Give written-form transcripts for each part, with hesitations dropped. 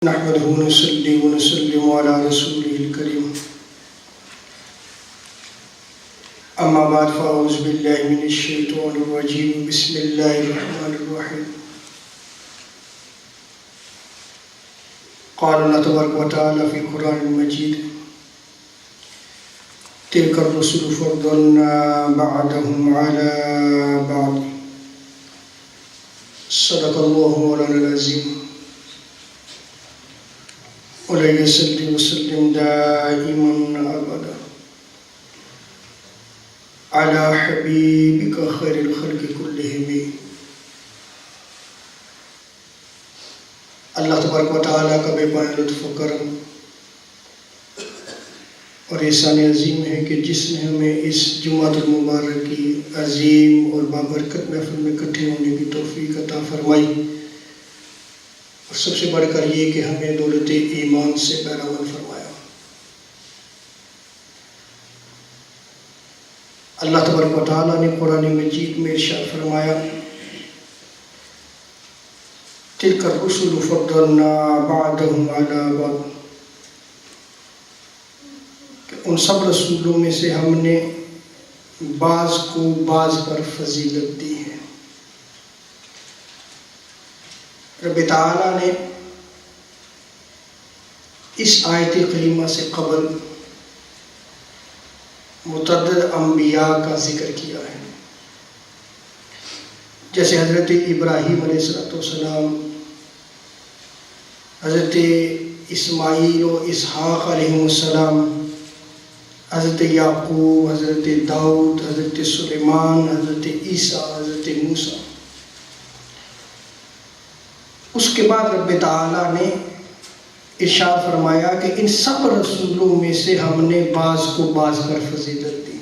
نحمده ونصلي ونسلم على رسوله الكريم أما بعد فأعوذ بالله من الشيطان الرجيم بسم الله الرحمن الرحيم قال الله تبارك وتعالى في القرآن المجيد تلك الرسل فضلنا بعضهم على بعض صدق الله مولانا العظيم ولا يصلي وسلم دائما أبدا على حبيبك خير الخلق كلهم. اللہ تبارک و تعالیٰ کا بے پناہ لطف و کرم اور احسان عظیم ہے کہ جس نے ہمیں اس جمعۃ المبارک کی عظیم اور بابرکت محفل میں اکٹھے ہونے کی توفیق عطا فرمائی، اور سب سے بڑھ کر یہ کہ ہمیں دولت ایمان سے بہرامند فرمایا۔ اللہ تبارک و تعالیٰ نے قرآن مجید میں ارشاد فرمایا تلک الرسل فضلنا بعضهم على بعض، کہ ان سب رسولوں میں سے ہم نے بعض کو بعض پر فضیلت دی ہے۔ رب تعالیٰ نے اس آیت کریمہ سے قبل متعدد انبیاء کا ذکر کیا ہے، جیسے حضرت ابراہیم علیہ السلام، حضرت اسماعیل و اسحاق علیہ السلام، حضرت یعقوب، حضرت داؤد، حضرت سلیمان، حضرت عیسیٰ، حضرت موسیٰ۔ اس کے بعد رب تعالیٰ نے ارشاد فرمایا کہ ان سب رسولوں میں سے ہم نے بعض کو بعض پر فضیلت دی۔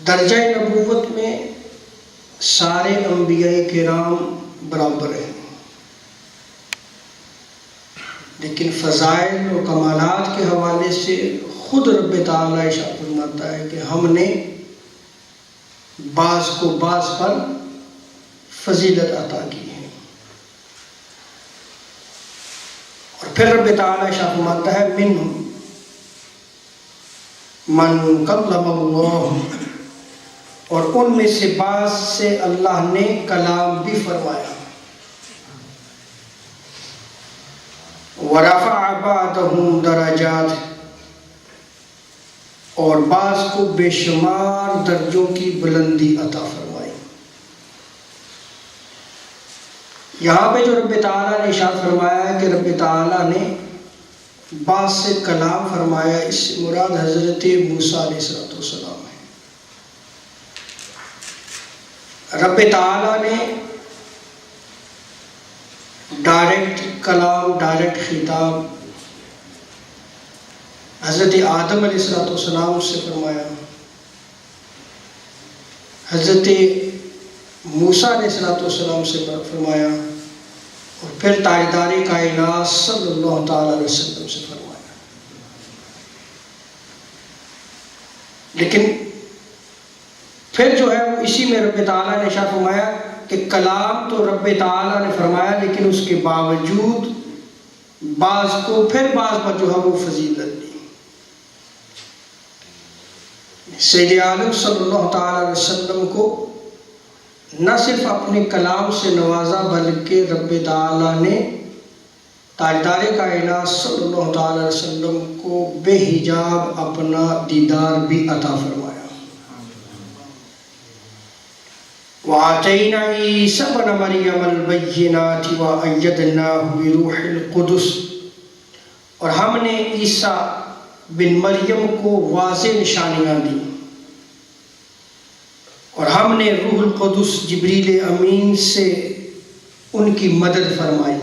درجہ نبوت میں سارے انبیاء کرام برابر ہیں، لیکن فضائل و کمالات کے حوالے سے خود رب تعالیٰ ارشاد فرماتا ہے کہ ہم نے بعض کو بعض پر فضیلت عطا کی ہے۔ اور پھر رب تعالیٰ ارشاد فرماتا ہے منہم من کلم اللہ، اور ان میں سے بعض سے اللہ نے کلام بھی فرمایا۔ وَرَفَعَ بَعْضَهُمْ دَرَجَاتٍ، اور بعض کو بے شمار درجوں کی بلندی عطا فرمائی۔ یہاں پہ جو رب تعالیٰ نے ارشاد فرمایا ہے کہ رب تعالیٰ نے بعض سے کلام فرمایا، اس سے مراد حضرت موسیٰ علیہ السلام ہے۔ رب تعالیٰ نے ڈائریکٹ کلام، ڈائریکٹ خطاب حضرت آدم علیہ السلام سے فرمایا، حضرت موسیٰ علیہ السلام سے فرمایا، اور پھر تاجدار کائنات صلی اللہ تعالیٰ علیہ وسلم سے فرمایا۔ لیکن پھر جو ہے وہ اسی میں رب تعالیٰ نے ارشاد فرمایا کہ کلام تو رب تعالیٰ نے فرمایا، لیکن اس کے باوجود بعض کو پھر بعض پر جو ہے وہ فضیلت دی۔ سید عالم صلی اللہ تعالیٰ علیہ وسلم کو نہ صرف اپنے کلام سے نوازا، بلکہ رب تعالیٰ نے تاجدار کائنات صلی اللہ تعالیٰ علیہ وسلم کو بے حجاب اپنا دیدار بھی عطا فرمایا۔ وَآتَيْنَا عِيسَىٰ ابْنَ مَرْيَمَ الْبَيِّنَاتِ وَأَيَّدْنَاهُ بِرُوحِ الْقُدُسِ، اور ہم نے عیسیٰ بن مریم کو واضح نشانیاں دی، اور ہم نے روح القدس جبریل امین سے ان کی مدد فرمائی۔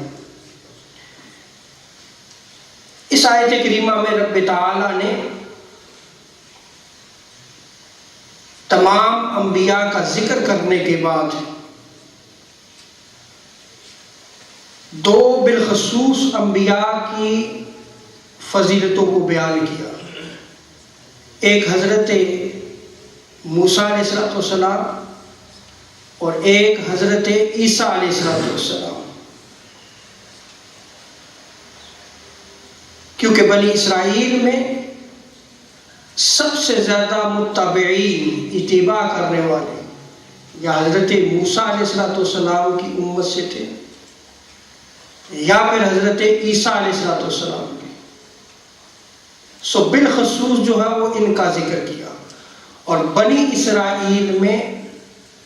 اس آیت کریمہ میں رب تعالیٰ نے تمام انبیاء کا ذکر کرنے کے بعد دو بالخصوص انبیاء کی فضیلتوں کو بیان کیا۔ ایک حضرت موسیٰ علیہ السلام اور ایک حضرت عیسیٰ علیہ السلام. کیونکہ بنی اسرائیل میں سب سے زیادہ متبعین اتباع کرنے والے یا حضرت موسیٰ علیہ السلام کی امت سے تھے یا پھر حضرت عیسیٰ علیہ السلام کے. سو بالخصوص جو ہے وہ ان کا ذکر کیا. اور بنی اسرائیل میں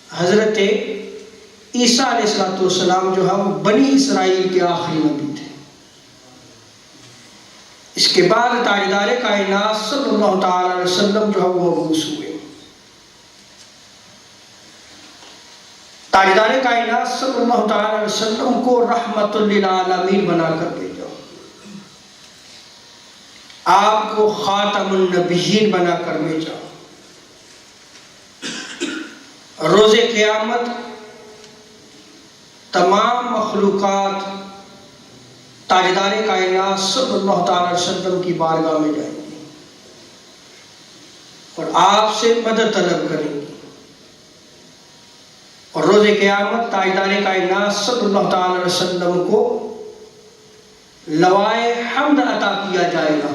حضرت عیسیٰ علیہ السلام جو ہے وہ بنی اسرائیل کے آخری نبی تھے. اس کے بعد تاجدار کائنات صلی اللہ تعالی علیہ وسلم جو ہے وہ مبعوث ہوئے. تاجدار کائنات صلی اللہ تعالی علیہ وسلم کو رحمت للعالمین بنا کر بھیجا. آپ کو خاتم النبیین بنا کر بھیجا. روز قیامت تمام مخلوقات تاجدار کائنات صلی اللہ تعالی علیہ وسلم کی بارگاہ میں جائیں گی اور آپ سے مدد طلب کریں گی. اور روز قیامت تاجدار کائنات صلی اللہ تعالی علیہ وسلم کو لوائے حمد عطا کیا جائے گا.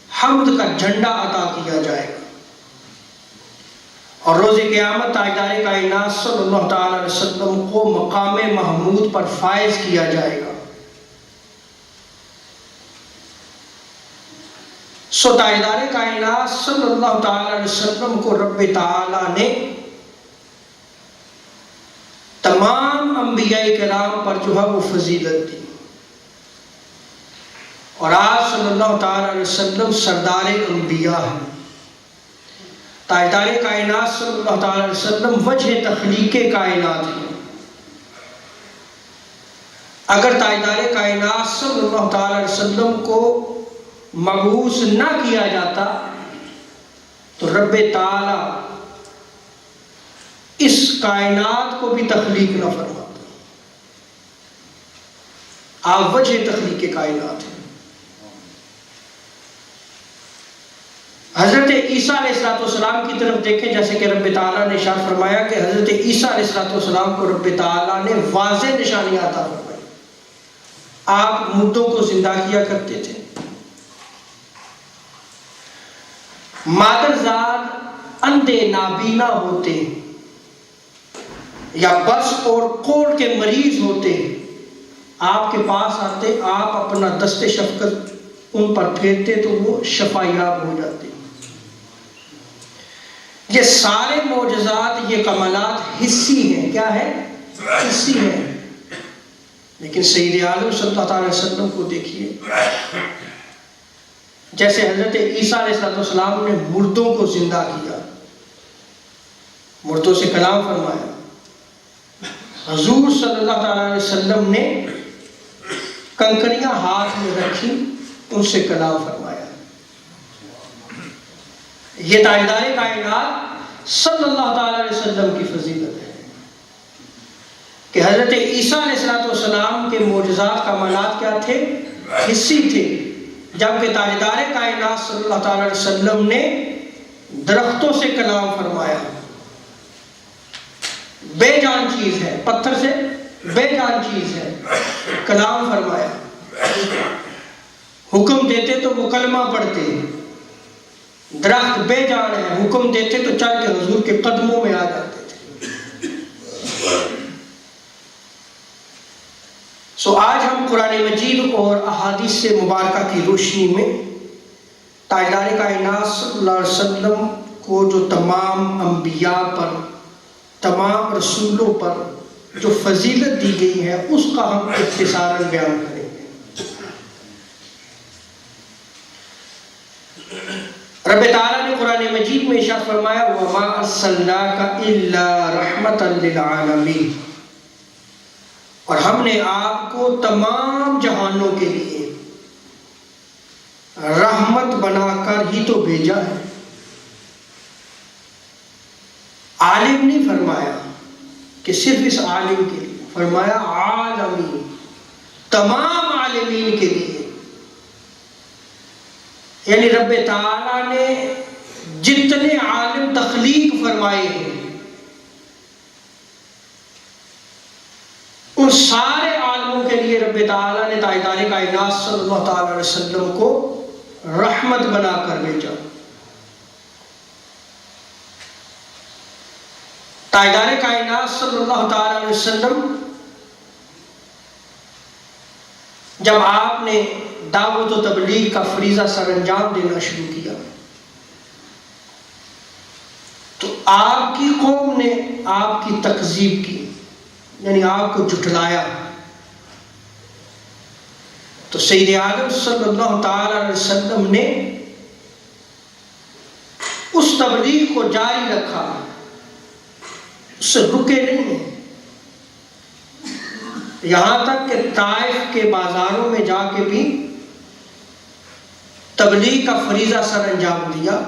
حمد کا جھنڈا عطا کیا جائے گا. اور روز قیامت تاجدار کائنات صلی اللہ تعالی علیہ وسلم کو مقام محمود پر فائز کیا جائے گا. سو تاجدار کائنات صلی اللہ تعالی علیہ وسلم کو رب تعالی نے تمام انبیاء کرام پر جو ہے وہ فضیلت دی. اور آپ صلی اللہ تعالی علیہ وسلم سردار انبیاء ہیں. تاجدار کائنات صلی اللہ تعالی علیہ وسلم وجہ تخلیق کائنات ہیں. اگر تاجدار کائنات صلی اللہ تعالی علیہ وسلم کو مبعوث نہ کیا جاتا تو رب تعالی اس کائنات کو بھی تخلیق نہ فرماتا. آپ وجہ تخلیق کائنات ہیں. حضرت عیسیٰ علیہ السلام کی طرف دیکھیں, جیسے کہ رب تعالیٰ نے ارشاد فرمایا کہ حضرت عیسیٰ علیہ السلام کو رب تعالیٰ نے واضح نشانیاں عطا فرمائی. آپ مردوں کو زندہ کیا کرتے تھے. مادرزاد اندھے نابینا ہوتے یا بس اور کوڑ کے مریض ہوتے, آپ کے پاس آتے, آپ اپنا دست شفقت ان پر پھیرتے تو وہ شفا یاب ہو جاتے. یہ سارے معجزات, یہ کمالات حسی ہیں. کیا ہے؟ حسی ہیں. لیکن سید عالم صلی اللہ علیہ وسلم کو دیکھیے, جیسے حضرت عیسیٰ علیہ السلام نے مردوں کو زندہ کیا, مردوں سے کلام فرمایا. حضور صلی اللہ تعالی علیہ وسلم نے کنکریاں ہاتھ میں رکھی, ان سے کلام فرمایا. یہ تاجدار کائنات صلی اللہ تعالی علیہ وسلم کی فضیلت ہے کہ حضرت عیسیٰ علیہ السلام کے معجزات کمالات کیا تھے؟ حسی تھے. جبکہ تاجدار کائنات صلی اللہ تعالی علیہ وسلم نے درختوں سے کلام فرمایا. بے جان چیز ہے, پتھر سے بے جان چیز ہے, کلام فرمایا. حکم دیتے تو وہ کلمہ پڑھتے. درخت بے جان ہے, حکم دیتے تو چل کے حضور کے قدموں میں آ جاتے تھے. سو آج ہم قرآن مجید اور احادیث سے مبارکہ کی روشنی میں تاجدار کائنات صلی اللہ علیہ وسلم کو جو تمام انبیاء پر, تمام رسولوں پر جو فضیلت دی گئی ہے اس کا ہم اختصاراً بیان کریں گے. رب تعالیٰ نے قرآن مجید میں ارشاد فرمایا وَمَا أَرْسَلْنَاكَ إِلَّا رَحْمَةً لِلْعَالَمِينَ, اور ہم نے آپ کو تمام جہانوں کے لیے رحمت بنا کر ہی تو بھیجا ہے. عالم نہیں فرمایا کہ صرف اس عالم کے لیے, فرمایا عالمین, تمام عالمین کے لیے. یعنی رب تعالیٰ نے جتنے عالم تخلیق فرمائے ہیں ان سارے عالموں کے لیے رب تعالیٰ نے تاجدار کائنات صلی اللہ تعالیٰ علیہ وسلم کو رحمت بنا کر بھیجا۔ تاجدار کائنات صلی اللہ تعالیٰ علیہ وسلم جب آپ نے دعوت و تبلیغ کا فریضہ سر انجام دینا شروع کیا تو آپ کی قوم نے آپ کی تکذیب کی، یعنی آپ کو جھٹلایا۔ تو سید عالم صلی اللہ تعالی علیہ وسلم نے اس تبلیغ کو جاری رکھا، اس سے رکے نہیں ہیں، یہاں تک کہ طائف کے بازاروں میں جا کے بھی تبلیغ کا فریضہ سر انجام دیا۔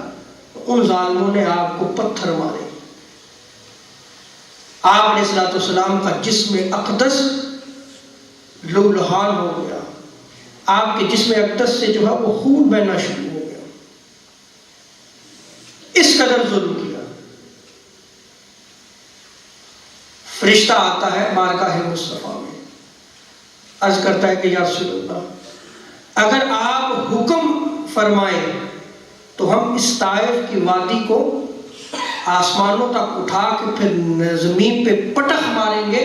ان ظالموں نے آپ کو پتھر مارے، آپ علیہ الصلوۃ والسلام کا جسم اقدس لہولہان ہو گیا، آپ کے جسم اقدس سے جو ہے وہ خون بہنا شروع ہو گیا، اس قدر ظلم کیا۔ فرشتہ آتا ہے بارگاہ مصطفیٰ میں، عرض کرتا ہے کہ یا رسول اللہ، اگر آپ حکم فرمائیں تو ہم اس طائف کی وادی کو آسمانوں تک اٹھا کے پھر زمین پہ پٹخ ماریں گے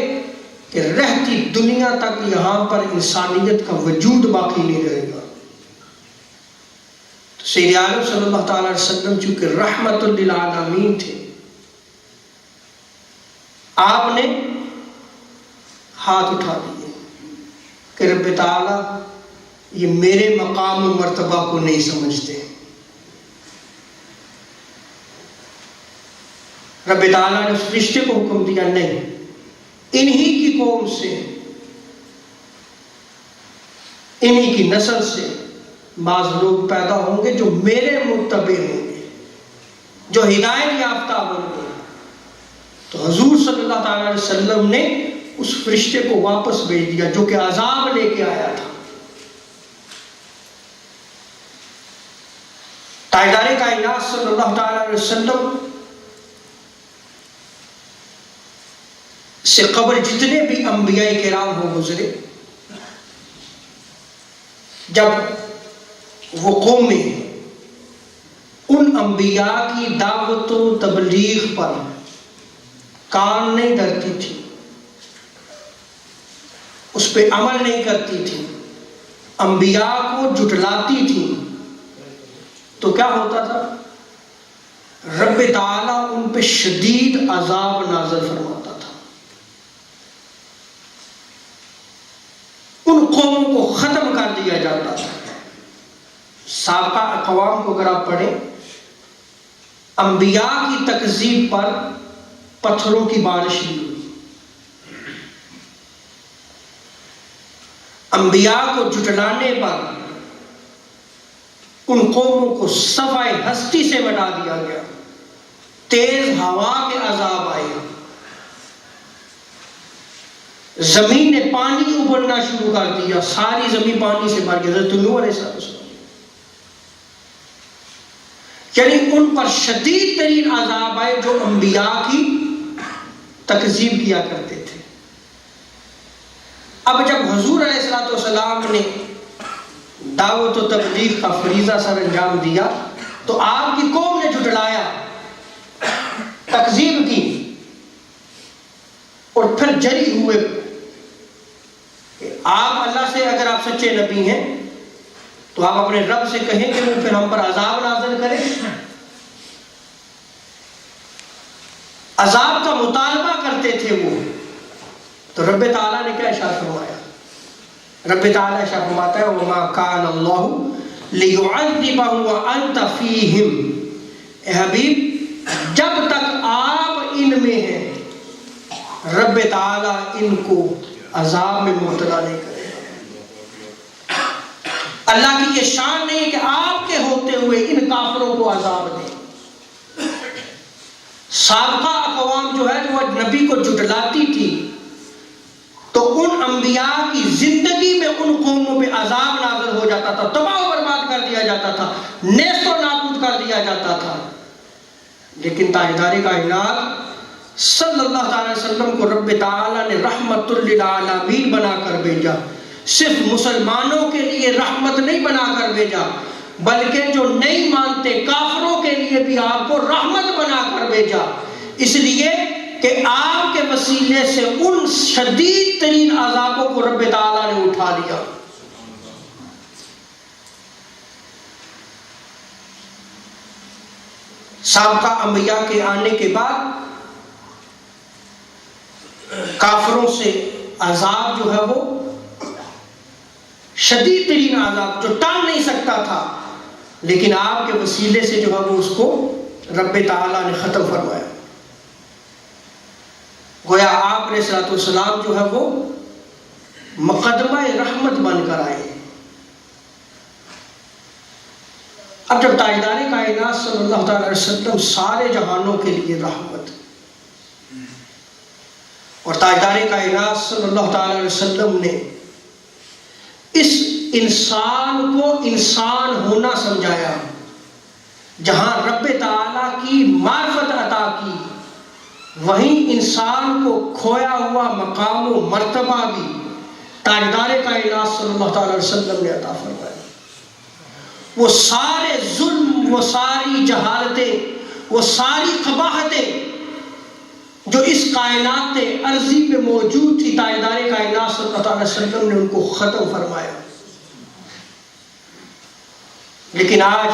کہ رہتی دنیا تک یہاں پر انسانیت کا وجود باقی نہیں رہے گا۔ تو سید عالم صلی اللہ تعالی علیہ وسلم چونکہ رحمت للعالمین تھے، آپ نے ہاتھ اٹھا دیے کہ رب تعالیٰ یہ میرے مقام و مرتبہ کو نہیں سمجھتے۔ رب تعالیٰ نے اس فرشتے کو حکم دیا، نہیں، انہی کی قوم سے، انہی کی نسل سے بعض لوگ پیدا ہوں گے جو میرے متبع ہوں گے، جو ہدایت یافتہ ہوں گے۔ تو حضور صلی اللہ تعالیٰ علیہ وسلم نے اس فرشتے کو واپس بھیج دیا جو کہ عذاب لے کے آیا تھا۔ تاجدار کائنات صلی اللہ تعالیٰ علیہ وسلم سے قبل جتنے بھی انبیاء کرام ہو گزرے، جب وہ قومیں ان انبیاء کی دعوت و تبلیغ پر کان نہیں دھرتی تھی، اس پہ عمل نہیں کرتی تھی، انبیاء کو جھٹلاتی تھی، تو کیا ہوتا تھا؟ رب تعالیٰ ان پہ شدید عذاب نازل فرماتا تھا، ان قوموں کو ختم کر دیا جاتا تھا۔ سابقہ اقوام کو اگر آپ پڑھیں، انبیاء کی تکذیب پر پتھروں کی بارش نہیں ہوئی، انبیاء کو جھٹلانے پر ان قوموں کو صفائے ہستی سے مٹا دیا گیا، تیز ہوا کے عذاب آئے، زمین نے پانی ابلنا شروع کر دیا، ساری زمین پانی سے بھر گئی، حضرت نوح علیہ السلام، یعنی ان پر شدید ترین عذاب آئے جو انبیاء کی تکذیب کیا کرتے تھے۔ اب جب حضور علیہ السلام نے دعوت و تبلیغ کا فریضہ سر انجام دیا تو آپ کی قوم نے جھٹلایا، تکذیب کی، اور پھر جری ہوئے کہ آپ اللہ سے، اگر آپ سچے نبی ہیں تو آپ اپنے رب سے کہیں کہ وہ پھر ہم پر عذاب نازل کرے۔ عذاب کا مطالبہ کرتے تھے وہ، تو رب تعالیٰ نے کیا ارشاد فرمایا؟ رب تعالیٰ ارشاد فرماتا ہے وَمَا كَانَ اللَّهُ لِيُعَذِّبَهُمْ وَأَنْتَ فِيهِمْ، اے حبیب جب تک آپ ان میں ہیں رب تعالیٰ ان کو عذاب میں مبتلا نہیں کرے گا۔ اللہ کی یہ شان نہیں کہ آپ کے ہوتے ہوئے ان کافروں کو عذاب دیں۔ سابقہ اقوام جو ہے وہ نبی کو جھٹلاتی تھی تو ان انبیاء کی زندگی میں ان قوموں پہ عذاب نازل ہو جاتا تھا، تباہ و برباد کر دیا جاتا تھا، نیست و نابود کر دیا جاتا تھا۔ لیکن تاجدار کائنات صلی اللہ تعالی وسلم کو رب تعالیٰ نے رحمت للعالمین بنا کر بھیجا. صرف مسلمانوں کے لیے رحمت نہیں بنا کر بھیجا، بلکہ جو نہیں مانتے کافروں کے لیے بھی آپ کو رحمت بنا کر بھیجا، اس لیے کہ آپ کے وسیلے سے ان شدید ترین عذابوں کو رب تعالیٰ نے اٹھا لیا. سابقہ انبیاء کے آنے کے بعد کافروں سے عذاب جو ہے وہ شدید ترین عذاب جو ٹال نہیں سکتا تھا، لیکن آپ کے وسیلے سے جو ہے وہ اس کو رب تعالیٰ نے ختم فرمایا. گویا آپ علیہ الصلوۃ والسلام جو ہے وہ مقدمہ رحمت بن کر آئے. اب جب تاجدار کائنات صلی اللہ تعالی علیہ وسلم سارے جہانوں کے لیے رحمت، اور تاجدار کائنات صلی اللہ تعالی علیہ وسلم نے اس انسان کو انسان ہونا سمجھایا، جہاں رب تعالیٰ کی معرفت عطا کی، وہیں انسان کو کھویا ہوا مقام و مرتبہ بھی تاجدار کائنات صلی اللہ تعالی علیہ وسلم نے عطا فرمایا. وہ سارے ظلم، وہ ساری جہالتیں، وہ ساری قباحتیں جو اس کائنات ارضی پہ موجود تھی، تاجدار کائنات صلی اللہ علیہ وسلم نے ان کو ختم فرمایا. لیکن آج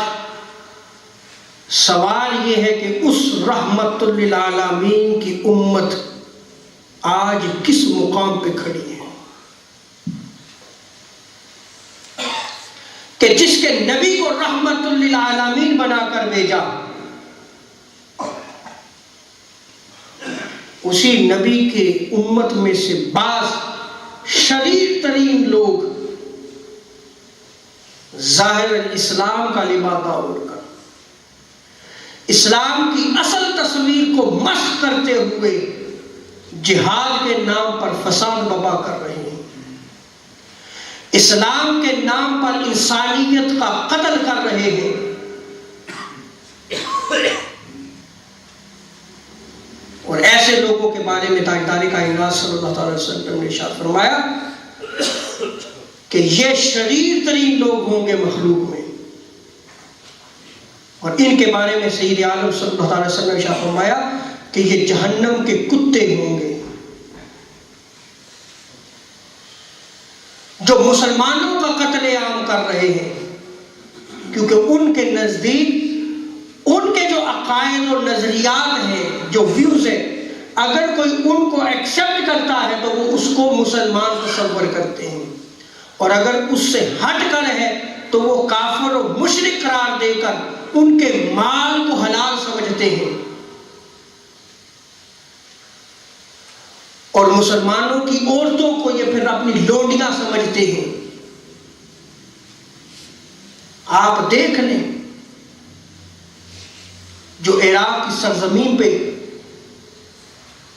سوال یہ ہے کہ اس رحمت للعالمین کی امت آج کس مقام پہ کھڑی ہے کہ جس کے نبی کو رحمت للعالمین بنا کر بھیجا، اسی نبی کے امت میں سے بعض شریر ترین لوگ ظاہر اسلام کا لبادہ اوڑھ کر اسلام کی اصل تصویر کو مشق کرتے ہوئے جہاد کے نام پر فساد بپا کر رہے ہیں، اسلام کے نام پر انسانیت کا قتل کر رہے ہیں. اور ایسے لوگوں کے بارے میں تاجدار کائنات صلی اللہ تعالی وسلم نے ارشاد فرمایا کہ یہ شریر ترین لوگ ہوں گے مخلوق میں، اور ان کے بارے میں سید عالم صلی اللہ تعالی وسلم نے ارشاد فرمایا کہ یہ جہنم کے کتے ہوں گے، جو مسلمانوں کا قتل عام کر رہے ہیں، کیونکہ ان کے نزدیک ان کے جو عقائد اور نظریات ہیں، جو ویوز ہیں، اگر کوئی ان کو ایکسپٹ کرتا ہے تو وہ اس کو مسلمان تصور کرتے ہیں، اور اگر اس سے ہٹ کر ہے تو وہ کافر و مشرک قرار دے کر ان کے مال کو حلال سمجھتے ہیں، اور مسلمانوں کی عورتوں کو یہ پھر اپنی لونڈیاں سمجھتے ہیں. آپ دیکھ لیں جو عراق کی سرزمین پہ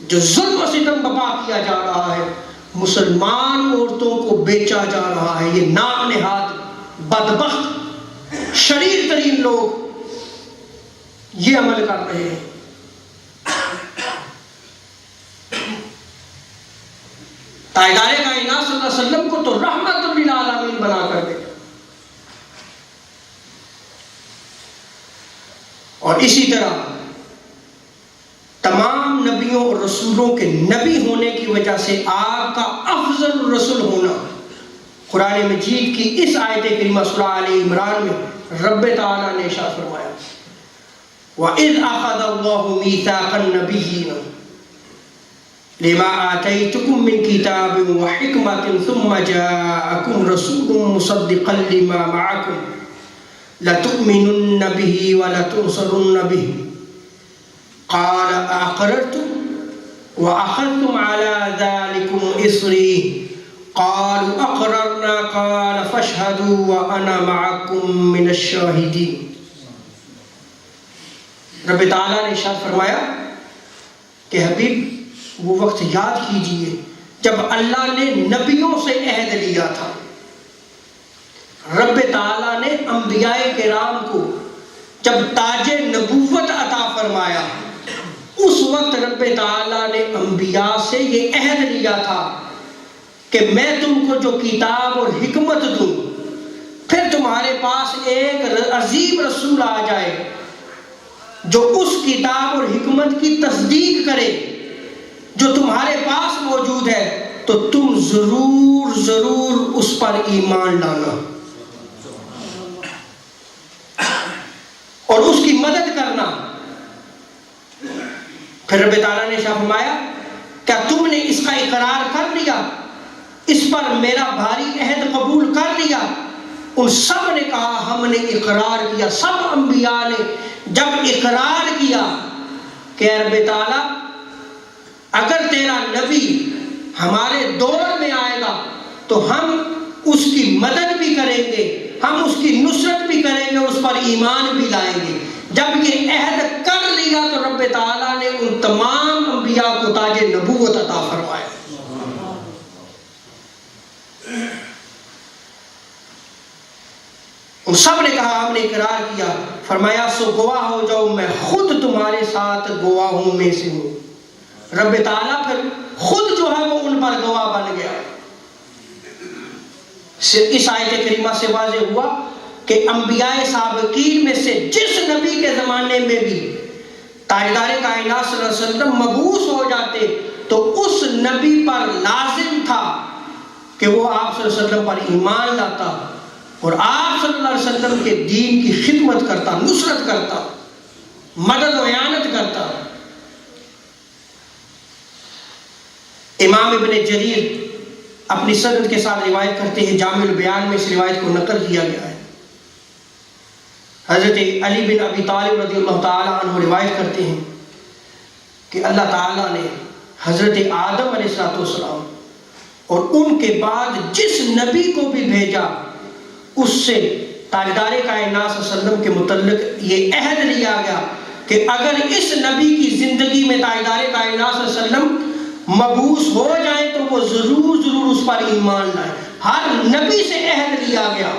جو ظلم و ستم بپا کیا جا رہا ہے، مسلمان عورتوں کو بیچا جا رہا ہے. یہ نام نہاد بدبخت شریر ترین لوگ یہ عمل کر رہے ہیں. تاجدار کائنات صلی اللہ علیہ وسلم کو تو رحمت للعالمین بنا کر دے، اور اسی طرح تمام نبیوں اور رسولوں کے نبی ہونے کی وجہ سے آپ کا افضل رسول ہونا، قرآن مجید کی اس آیت کریمہ سورہ آل عمران میں رب تعالیٰ نے ارشاد فرمایا وَإِذْ أَخَذَ اللَّهُ مِيثَاقَ النَّبِيِّينَ لما آتيتكم من كتاب وحكمة ثم جاءكم رسول مصدقا لما معكم لتؤمنن به ولتنصرن به قال أقررتم وأخذتم على ذلكم إصري قالوا أقررنا قال فاشهدوا وأنا معكم من الشاهدين. رب تعالیٰ نے ارشاد فرمایا کہ حبیب وہ وقت یاد کیجئے جب اللہ نے نبیوں سے عہد لیا تھا. رب تعالیٰ نے انبیاء کرام کو جب تاج نبوت عطا فرمایا، اس وقت رب تعالیٰ نے انبیاء سے یہ عہد لیا تھا کہ میں تم کو جو کتاب اور حکمت دوں، پھر تمہارے پاس ایک عظیم رسول آ جائے جو اس کتاب اور حکمت کی تصدیق کرے جو تمہارے پاس موجود ہے، تو تم ضرور ضرور اس پر ایمان لانا اور اس کی مدد کرنا۔ پھر رب تعالیٰ نے فرمایا کیا تم نے اس کا اقرار کر لیا، اس پر میرا بھاری عہد قبول کر لیا؟ ان سب نے کہا ہم نے اقرار کیا۔ سب انبیاء نے جب اقرار کیا کہ اے رب تعالیٰ اگر تیرا نبی ہمارے دور میں آئے گا تو ہم اس کی مدد بھی کریں گے، ہم اس کی نصرت بھی کریں گے، اس پر ایمان بھی لائیں گے۔ جب یہ عہد کر لیا تو رب تعالیٰ نے ان تمام انبیاء کو تاج نبوت عطا فرمایا۔ ان سب نے کہا ہم نے اقرار کیا۔ فرمایا سو گواہ ہو جاؤ میں خود تمہارے ساتھ گواہوں میں سے ہوں۔ رب تعالیٰ پھر خود جو ہے وہ ان پر گواہ بن گیا۔ اس آیت کریمہ سے واضح ہوا کہ انبیاء سابقین میں سے جس نبی کے زمانے میں بھی تاجدار کائنات صلی اللہ علیہ وسلم مبعوث ہو جاتے تو اس نبی پر لازم تھا کہ وہ آپ صلی اللہ علیہ وسلم پر ایمان لاتا اور آپ صلی اللہ علیہ وسلم کے دین کی خدمت کرتا، نصرت کرتا، مدد و اعانت کرتا۔ امام ابن جریر اپنی سند کے ساتھ روایت کرتے ہیں، جامع البیان میں اس روایت کو نقل کیا گیا ہے۔ حضرت علی بن ابی طالب رضی اللہ تعالی عنہ روایت کرتے ہیں کہ اللہ تعالیٰ نے حضرت آدم علیہ السلام اور ان کے بعد جس نبی کو بھی بھیجا اس سے تاجدار کائنات صلی اللہ علیہ وسلم کے متعلق یہ عہد لیا گیا کہ اگر اس نبی کی زندگی میں تاجدار کائنات صلی اللہ علیہ وسلم مبعوث ہو جائیں تو وہ ضرور ضرور اس پر ایمان لائیں۔ ہر نبی سے عہد لیا گیا،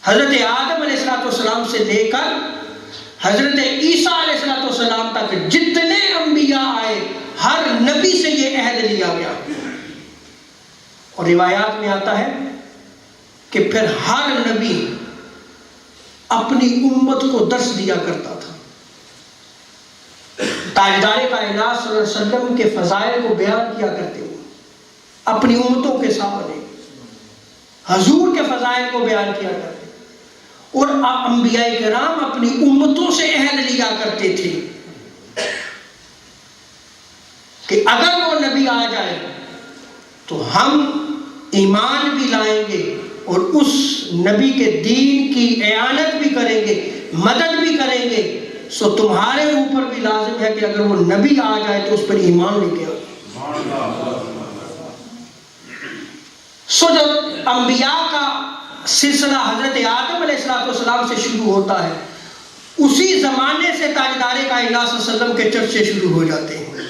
حضرت آدم علیہ السلام سے لے کر حضرت عیسیٰ علیہ السلام تک جتنے انبیاء آئے ہر نبی سے یہ عہد لیا گیا۔ اور روایات میں آتا ہے کہ پھر ہر نبی اپنی امت کو درس دیا کرتا تھا، تاجدار کائنات صلی اللہ علیہ وسلم کے فضائل کو بیان کیا کرتے ہوئے اپنی امتوں کے سامنے حضور کے فضائل کو بیان کیا کرتے، اور انبیاء کرام اپنی امتوں سے عہد لیا کرتے تھے کہ اگر وہ نبی آ جائے تو ہم ایمان بھی لائیں گے اور اس نبی کے دین کی اعانت بھی کریں گے، مدد بھی کریں گے۔ سو تمہارے اوپر بھی لازم ہے کہ اگر وہ نبی آ جائے تو اس پر ایمان لے کے آؤ۔ سو جب انبیاء کا سلسلہ حضرت آدم علیہ السلام سے شروع ہوتا ہے، اسی زمانے سے تاجدار کائنات صلی اللہ علیہ وسلم کے چرچے شروع ہو جاتے ہیں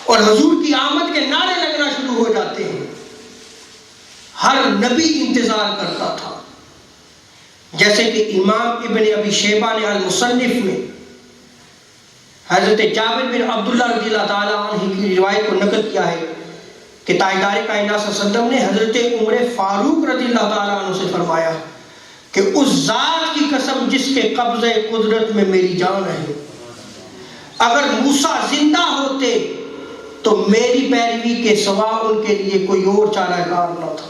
اور حضور کی آمد کے نعرے لگنا شروع ہو جاتے ہیں۔ ہر نبی انتظار کرتا تھا، جیسے کہ امام ابن ابی شیبہ نے المصنف میں حضرت جابر بن عبداللہ رضی اللہ تعالیٰ عنہ کی روایت کو نقل کیا ہے کہ تاجدار کائنات صلی اللہ علیہ وسلم نے حضرت عمر فاروق رضی اللہ تعالیٰ عنہ سے فرمایا کہ اس ذات کی قسم جس کے قبضہ قدرت میں میری جان ہے، اگر موسیٰ زندہ ہوتے تو میری پیروی کے سوا ان کے لیے کوئی اور چارہ کار نہ تھا۔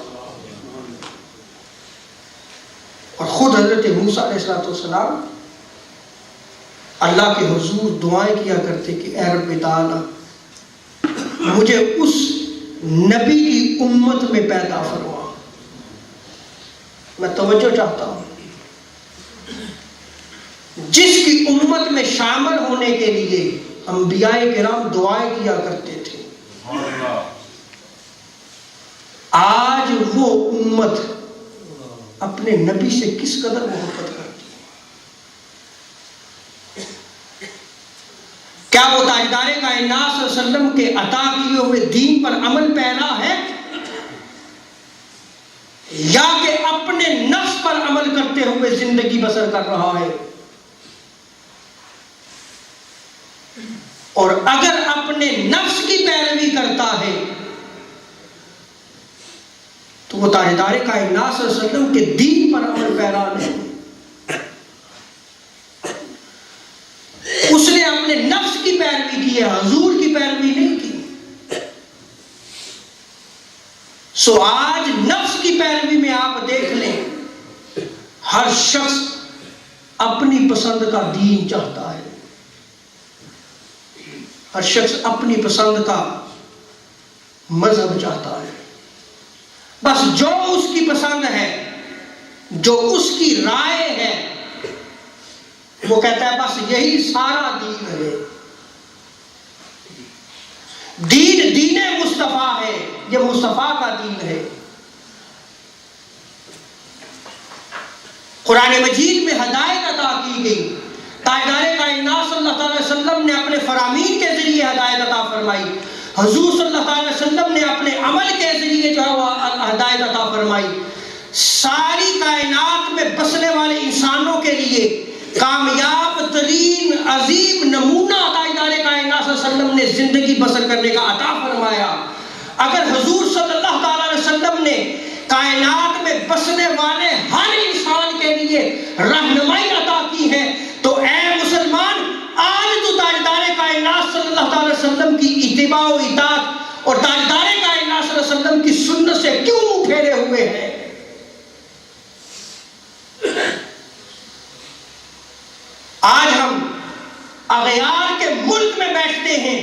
اور خود حضرت موسیٰ علیہ السلام اللہ کے حضور دعائیں کیا کرتے کہ اے رب تعالیٰ مجھے اس نبی کی امت میں پیدا فرما۔ میں توجہ چاہتا ہوں، جس کی امت میں شامل ہونے کے لیے انبیاء کرام دعائیں کیا کرتے تھے، آج وہ امت اپنے نبی سے کس قدر محبت کرتی ہے؟ کیا وہ تاجدار کائنات صلی اللہ علیہ وسلم کے عطا کیے ہوئے دین پر عمل پیرا ہے، یا کہ اپنے نفس پر عمل کرتے ہوئے زندگی بسر کر رہا ہے؟ اور اگر اپنے نفس کی پیروی کرتا ہے تو وہ تاجدار کائنات صلی اللہ علیہ وسلم کے دین پر عمل پیرا نہیں، اس نے اپنے نفس کی پیروی کی ہے، حضور کی پیروی نہیں کی۔ سو آج نفس کی پیروی میں آپ دیکھ لیں، ہر شخص اپنی پسند کا دین چاہتا ہے، ہر شخص اپنی پسند کا مذہب چاہتا ہے، بس جو اس کی پسند ہے، جو اس کی رائے ہے، وہ کہتا ہے بس یہی سارا دین ہے۔ دین مصطفیٰ ہے، یہ مصطفیٰ کا دین ہے۔ قرآن مجید میں ہدایت عطا کی گئی، تاجدار کائنات صلی اللہ علیہ وسلم نے اپنے فرامین کے ذریعے ہدایت عطا فرمائی، حضور صلی اللہ علیہ وسلم نے اپنے عمل کے ذریعے جو ہے وہ ہدایت عطا فرمائی۔ ساری کائنات میں بسنے والے انسانوں کے لیے کامیاب ترین عظیم نمونہ تاجدار کائنات صلی اللہ علیہ وسلم نے زندگی بسر کرنے کا عطا فرمایا۔ اگر حضور صلی اللہ علیہ وسلم نے کائنات میں بسنے والے ہر انسان کے لیے رہنمائی عطا کی ہے تو اے مسلمان، آج تو تاجدار کائنات صلی اللہ علیہ وسلم کی اتباع و اطاعت اور تاجدار کائنات صلی اللہ علیہ وسلم کی سنت سے کیوں منہ پھیرے ہوئے ہیں؟ آج ہم اغیار کے ملک میں بیٹھتے ہیں،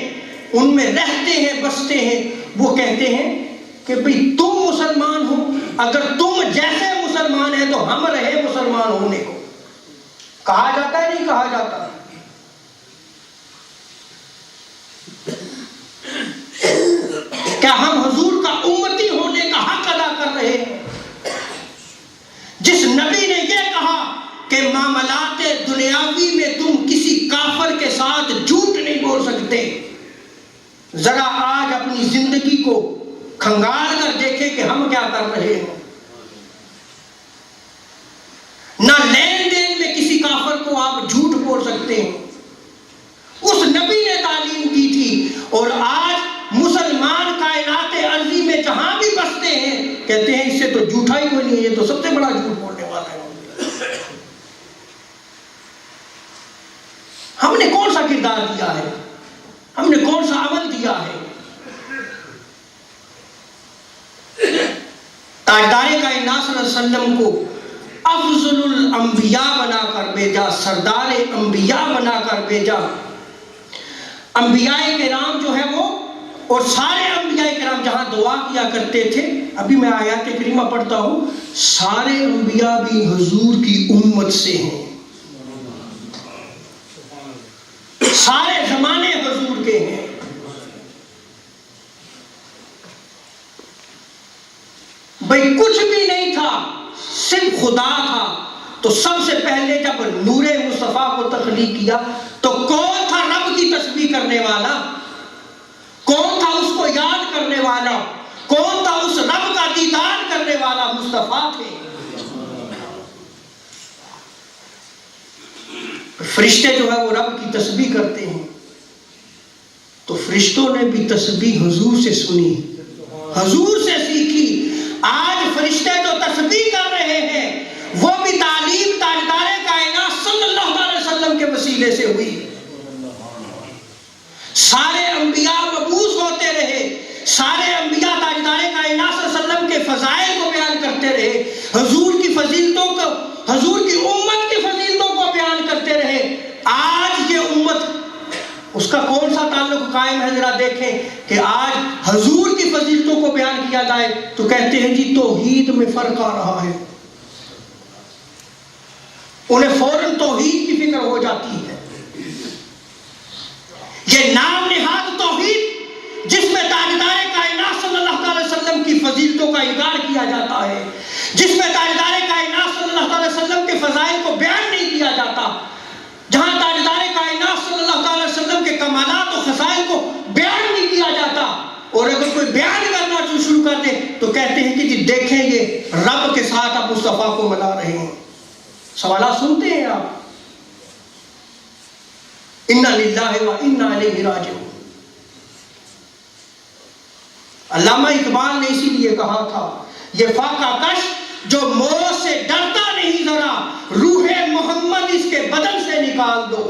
ان میں رہتے ہیں، بستے ہیں، وہ کہتے ہیں کہ بھئی تم مسلمان ہو، اگر تم جیسے مسلمان ہیں تو ہم رہے مسلمان ہونے کو۔ کہا جاتا ہے نہیں کہا جاتا؟ کیا ہم حضور کا امتی ہونے کا حق ادا کر رہے ہیں؟ جس نبی نے یہ کہا کہ معاملات دنیاوی میں تم کسی کافر کے ساتھ جھوٹ نہیں بول سکتے، ذرا آج اپنی زندگی کو کھنگال کر دیکھیں کہ ہم کیا کر رہے ہیں۔ نہ لین دین میں کسی کافر کو آپ جھوٹ بول سکتے ہیں، اس نبی نے تعلیم کی تھی، اور آج مسلمان کائنات ارضی میں جہاں بھی بستے ہیں کہتے ہیں اس سے تو جھوٹا ہی کوئی نہیں ہے، یہ تو سب سے بڑا جھوٹ بولنے والا ہے۔ ہم نے کون سا کردار دیا ہے؟ ہم نے کون سا عمل دیا ہے؟ تاجدار کائنات صلی اللہ علیہ وسلم کو افضل الانبیاء بنا کر بھیجا، سردار انبیاء بنا کر بھیجا۔ انبیاء کرام جو ہے وہ، اور سارے انبیاء کرام جہاں دعا کیا کرتے تھے، ابھی میں آیات کریمہ پڑھتا ہوں، سارے انبیاء بھی حضور کی امت سے ہیں، سارے زمانے حضور کے ہیں۔ بھئی کچھ بھی نہیں تھا، صرف خدا تھا، تو سب سے پہلے جب نور مصطفیٰ کو تخلیق کیا تو کون تھا رب کی تسبیح کرنے والا؟ کون تھا اس کو یاد کرنے والا؟ کون تھا اس رب کا دیدار کرنے والا؟ مصطفیٰ تھے۔ فرشتے جو ہے وہ رب کی تسبیح کرتے ہیں، تو فرشتوں نے بھی تسبیح حضور سے سنی، حضور سے سیکھی۔ آج فرشتے جو تسبیح کر رہے ہیں وہ بھی تعلیم تاجدار کائنات صلی اللہ علیہ وسلم کے وسیلے سے ہوئی۔ سارے انبیاء مبعوث ہوتے رہے، سارے انبیاء تاجدار کائنات صلی اللہ علیہ وسلم کے فضائل کو بیان کرتے رہے، حضور کی فضیلتوں کو، حضور کی امت کی فضیلتوں کو بیان کرتے رہے۔ آج یہ امت، اس کا کون سا تعلق قائم ہے؟ ذرا دیکھیں کہ آج حضور کی فضیلتوں کو بیان کیا جائے تو کہتے ہیں جی توحید میں فرق آ رہا ہے، انہیں فوراً توحید کی فکر ہو جاتی ہے۔ یہ نام نہاد توحید جس میں تاجدار کائنات صلی اللہ علیہ وسلم کی فضیلتوں کا انکار کیا جاتا ہے، جس میں تاجدار کائنات صلی اللہ علیہ وسلم کے فضائل کو بیان نہیں کیا جاتا، جہاں تاجدار کائنات صلی اللہ علیہ وسلم کے کمالات و خصائل کو بیان نہیں کیا جاتا، اور اگر کوئی بیان کرنا شروع کر دے تو کہتے ہیں کہ جی دیکھیں یہ رب کے ساتھ اب مصطفیٰ کو منا رہے ہیں۔ سوالات سنتے ہیں آپ؟ انا للہ و انا الیہ راجعون۔ علامہ اقبال نے اسی لیے کہا تھا یہ فاقہ کش جو موت سے ڈرتا نہیں ذرا، روح محمد اس کے بدن سے نکال دو۔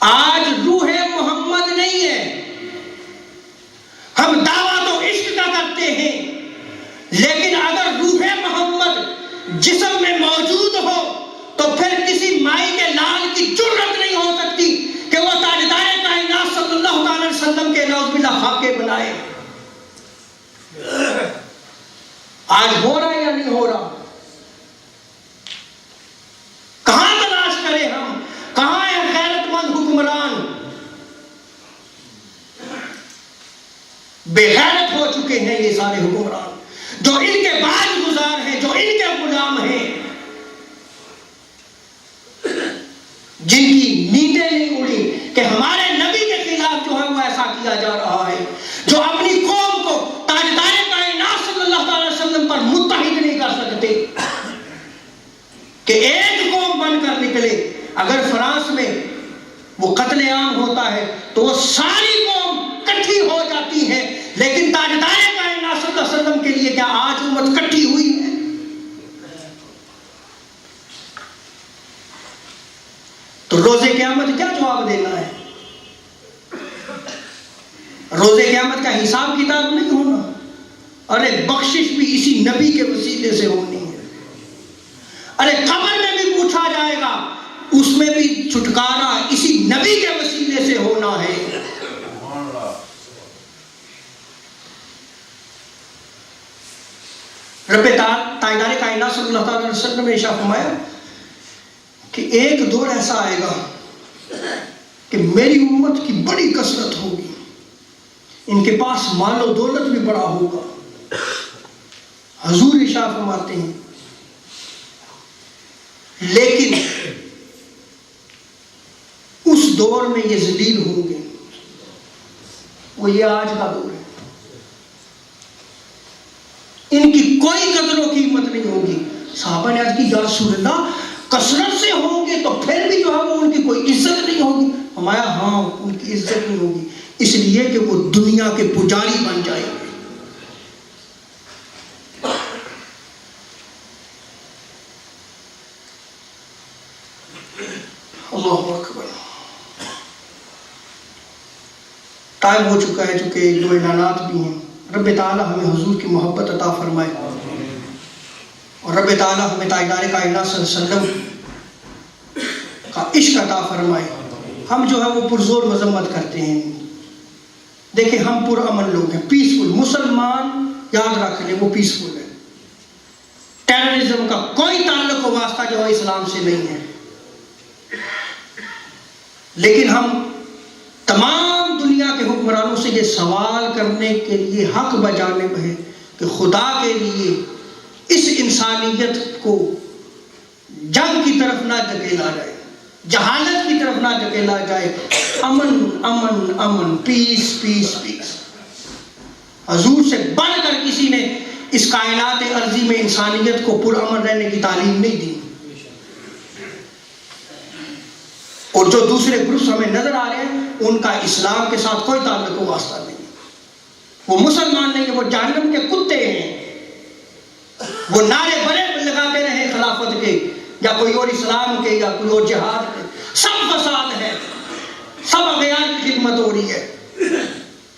آج روح محمد نہیں ہے، ہم دعویٰ تو عشق کا کرتے ہیں، لیکن اگر روح محمد جسم میں موجود ہو تو پھر کسی مائی کے لال کی جرت نہیں ہو سکتی کہ وہ تاجدار کائنات صلی اللہ علیہ وسلم کے نعوذ باللہ خاکے بنائے۔ آج ہو رہا ہے یا نہیں ہو رہا؟ کہاں تلاش کریں ہم؟ کہاں ہے غیرت مند حکمران؟ بے غیرت ہو چکے ہیں یہ سارے حکمران، جو ان کے باز گزار ہیں، جو ان کے غلام ہیں، جن کی نیندیں نہیں اڑی کہ ہمارے نبی کے خلاف جو ہے وہ ایسا کیا جا رہا ہے، جو اپنی قوم کو تاجدار کائنات صلی اللہ علیہ وسلم پر متحد نہیں کر سکتے کہ ایک قوم بن کر نکلے۔ اگر فرانس میں وہ قتل عام ہوتا ہے تو وہ ساری قوم کٹھی ہو جاتی ہے، لیکن تاجدار کائنات صلی اللہ علیہ وسلم کے لیے کیا آج امت کٹھی ہوئی ہے؟ تو روز قیامت کیا جواب دینا ہے؟ روز قیامت کا حساب کتاب نہیں ہونا، ارے بخشش بھی اسی نبی کے وسیلے سے ہونی ہے۔ ارے قبر میں بھی پوچھا جائے گا، اس میں بھی چھٹکارا اسی نبی کے وسیلے سے ہونا ہے۔ رب تاجدار کائنات صلی اللہ علیہ وسلم نے ارشاد فرمایا کہ ایک دور ایسا آئے گا کہ میری امت کی بڑی کثرت ہوگی، ان کے پاس مال و دولت بھی بڑا ہوگا۔ حضور ارشاد فرماتے ہیں لیکن اس دور میں یہ ذلیل ہوں گے، وہ یہ آج کا دور ہے، ان کی کوئی قدر و قیمت نہیں ہوگی۔ صحابہ نے عرض کی یا رسول اللہ کثرت سے ہوں گے تو پھر بھی جو ہے وہ ان کی کوئی عزت نہیں ہوگی؟ ہمارا ہاں ان کی عزت نہیں ہوگی، اس لیے کہ وہ دنیا کے پجاری بن جائیں گے۔ اللہ اکبر۔ ٹائم ہو چکا ہے، چونکہ دو اعلانات بھی ہیں۔ رب تعالی ہمیں حضور کی محبت عطا فرمائے، اور رب تعالی ہمیں تاجدار کائنات صلی اللہ علیہ وسلم کا عشق عطا فرمائے۔ ہم جو ہے وہ پرزور مذمت کرتے ہیں، دیکھیں ہم پرامن لوگ ہیں، پیسفل مسلمان، یاد رکھ لیں وہ پیسفل ہے۔ ٹیررزم کا کوئی تعلق و واسطہ جو ہے اسلام سے نہیں ہے، لیکن ہم تمام دنیا کے حکمرانوں سے یہ سوال کرنے کے لیے حق بجانب ہے کہ خدا کے لیے اس انسانیت کو جنگ کی طرف نہ دھکیلا جائے، جہالت کی طرف نہ دھکیلا جائے۔ امن امن امن، پیس پیس پیس۔ حضور سے بڑھ کر کسی نے اس کائنات ارضی میں انسانیت کو پرامن رہنے کی تعلیم نہیں دی، اور جو دوسرے گروپس ہمیں نظر آ رہے ہیں ان کا اسلام کے ساتھ کوئی تعلق و واسطہ نہیں، وہ مسلمان نہیں ہیں، وہ جہنم کے کتے ہیں۔ وہ نعرے بڑے لگاتے رہے خلافت کے یا کوئی اور اسلام کے یا کوئی اور جہاد کے، سب فساد ہے، سب اغیار کی خدمت ہو رہی ہے،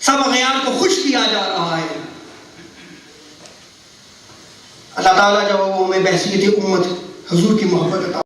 سب اغیار کو خوش کیا جا رہا ہے۔ اللہ تعالیٰ جو وہ ہمیں بحثیت امت حضور کی محبت عطا